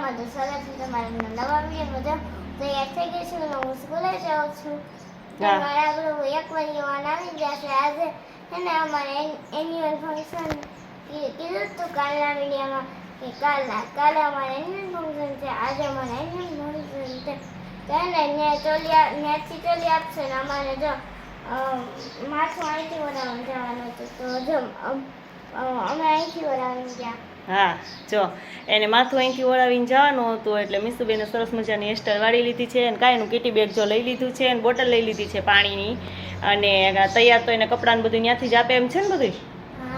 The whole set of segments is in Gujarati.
મજામાં તો સ્વાગત છે તમારા નવા વિડીયોમાં. તૈયાર થઈ ગઈ છું અને હું સ્કૂલે જાઉં છું. મારા આગળ એક વાગ્યામાં આવી ગયા છે. આજે છે ને અમારે એન્યુઅલ ફંક્શન કીધું હતું કાલના વિડીયોમાં કે કાલે અમારે એન્યુઅલ ફંક્શન છે. આજે અમારે એન્યુઅલ ફંક્શન છે ત્યાંથી ચોલી આપશે ને અમારે જો માથું અહીંથી વરાવવાનું જવાનું હતું તો જો અમે અહીંથી વરાવવાનું ગયા. હા જો એને માથું અહીંથી ઓળાવીને જવાનું હતું એટલે મીસુબેને સરસ મજાની હેરસ્ટાઈલ વાળી લીધી છે અને કાંઈનું કીટી બેગ જો લઈ લીધું છે અને બોટલ લઈ લીધી છે પાણીની અને તૈયાર તો એને કપડાને બધું ત્યાંથી જ આપે એમ છે ને બધું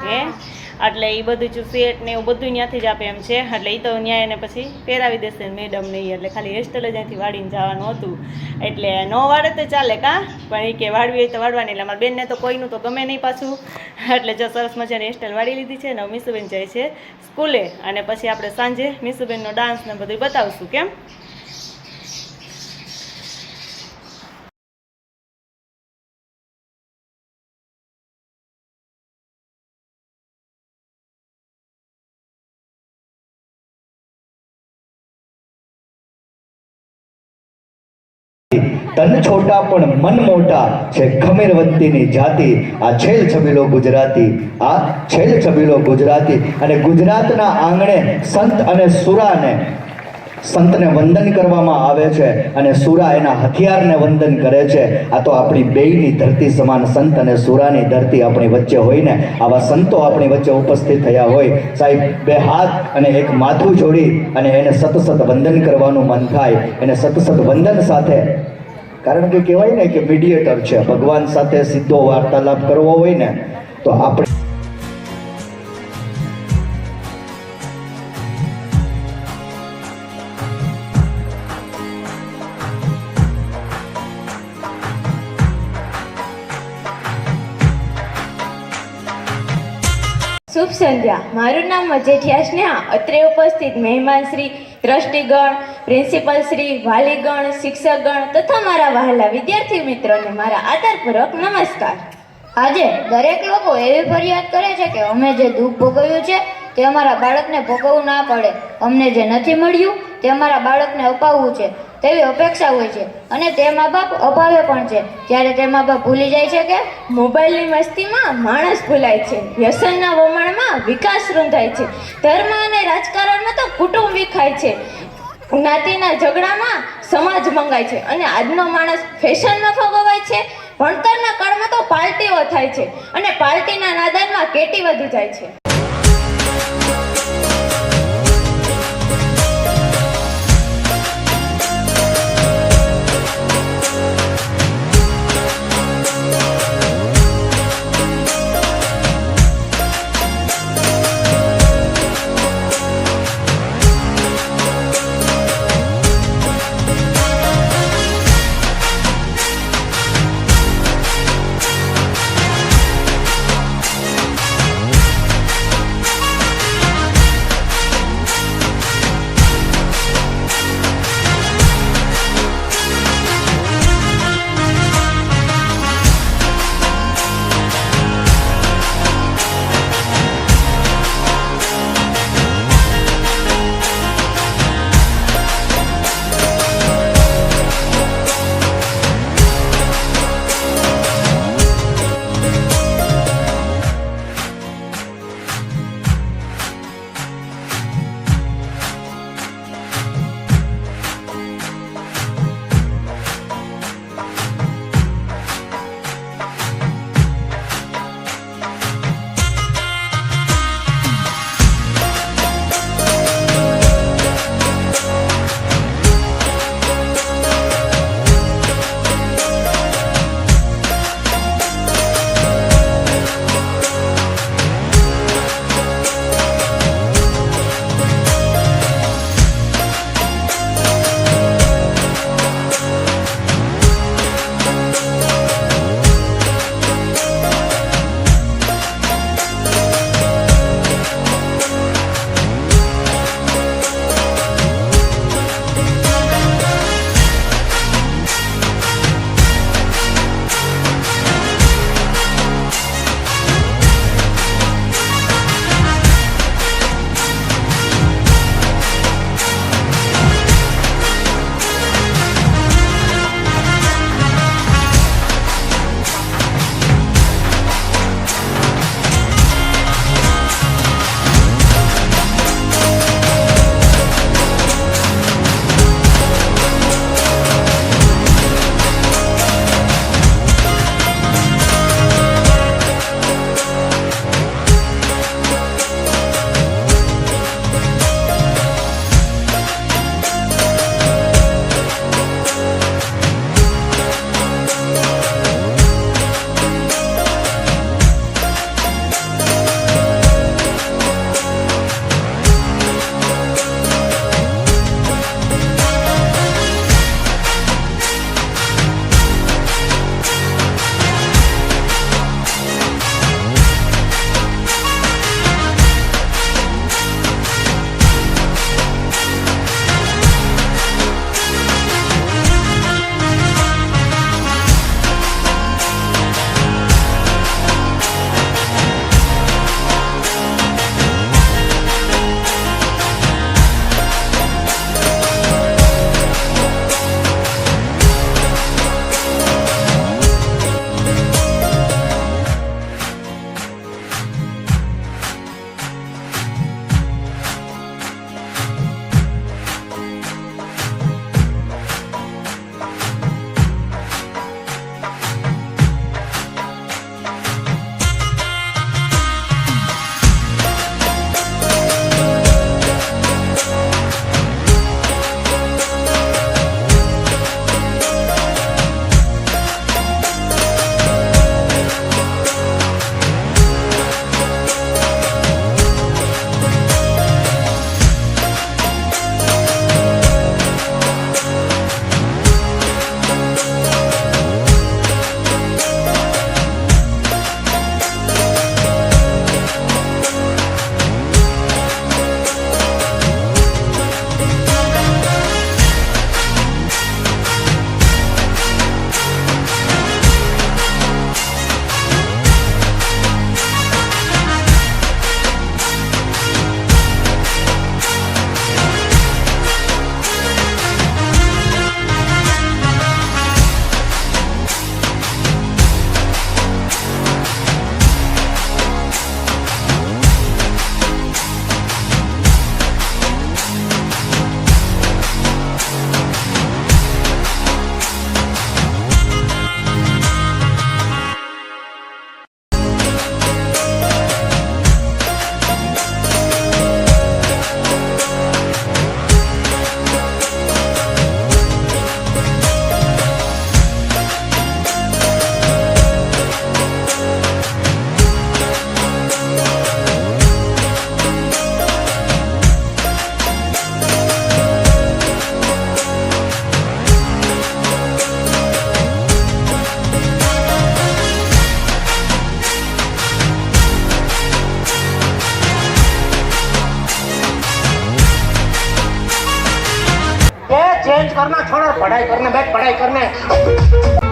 હે એટલે એ બધું જો સેટ ને એવું બધું ત્યાંથી જ આપે એમ છે એટલે એ તો ત્યાં એને પછી પહેરાવી દેશે મેડમ નહીં એટલે ખાલી હેરસ્ટાઈલ જ અહીંથી વાળીને જવાનું હતું એટલે ન વાળે તો ચાલે કાં પણ એ કે વાળવી હોય તો વાળવાની એટલે અમારા બેનને તો કોઈનું તો ગમે નહીં પાછું એટલે જો સરસ મજાની હેરસ્ટાઈલ વાળી લીધી છે ને મીસુબેન જાય છે સ્કૂલે અને પછી આપણે સાંજે મીસુબેનનો ડાન્સ ને બધું બતાવશું કેમ તન છોટા પણ મન મોટા છે ખમીર વંતીની જાતિ આ છેલ છબીલો ગુજરાતી આ છેલ છબીલો ગુજરાતી અને ગુજરાતના આંગણે સંત અને સુરાને સંતને વંદન કરવામાં આવે છે અને સુરા એના હથિયારને વંદન કરે છે. આ તો આપણી બેયની ધરતી સમાન સંત અને સુરાની ધરતી આપણી વચ્ચે હોય ને આવા સંતો આપણી વચ્ચે ઉપસ્થિત થયા હોય સાહેબ બે હાથ અને એક માથું જોડી અને એને સતસત વંદન કરવાનું મન થાય એને સતસત વંદન સાથે કારણ કે કહેવાય ને કે મીડિયેટર છે ભગવાન સાથે સીધો વાર્તાલાપ કરવો હોય ને તો આપણે શુભ સંધ્યા. મારું નામ મજેઠિયા સ્નેહા. અત્રે ઉપસ્થિત મહેમાન શ્રી, ટ્રસ્ટીગણ, પ્રિન્સિપલ શ્રી, વાલીગણ, શિક્ષકગણ તથા મારા વહાલા વિદ્યાર્થી મિત્રોને મારા આદરપૂર્વક નમસ્કાર. આજે દરેક લોકો એવી ફરિયાદ કરે છે કે અમે જે દુઃખ ભોગવ્યું છે તે અમારા બાળકને ભોગવવું ના પડે. અમને જે નથી મળ્યું તે અમારા બાળકને અપાવવું છે તેવી અપેક્ષા હોય છે અને તે મા બાપ અપાવે પણ છે. ત્યારે તે મા બાપ ભૂલી જાય છે કે મોબાઈલની મસ્તીમાં માણસ ભૂલાય છે, વ્યસનના વમણમાં વિકાસ રૂંધાય છે, ધર્મ અને રાજકારણમાં તો કુટુંબ વિખાય છે, જ્ઞાતિના ઝઘડામાં સમાજ મંગાય છે અને આજનો માણસ ફેશનમાં ફગવાય છે. ભણતરના કાળમાં તો પાર્ટીઓ થાય છે અને પાર્ટીના નાદાનમાં કેટી વધી જાય છે. करना छोड़ और पढ़ाई करने बैठ पढ़ाई करने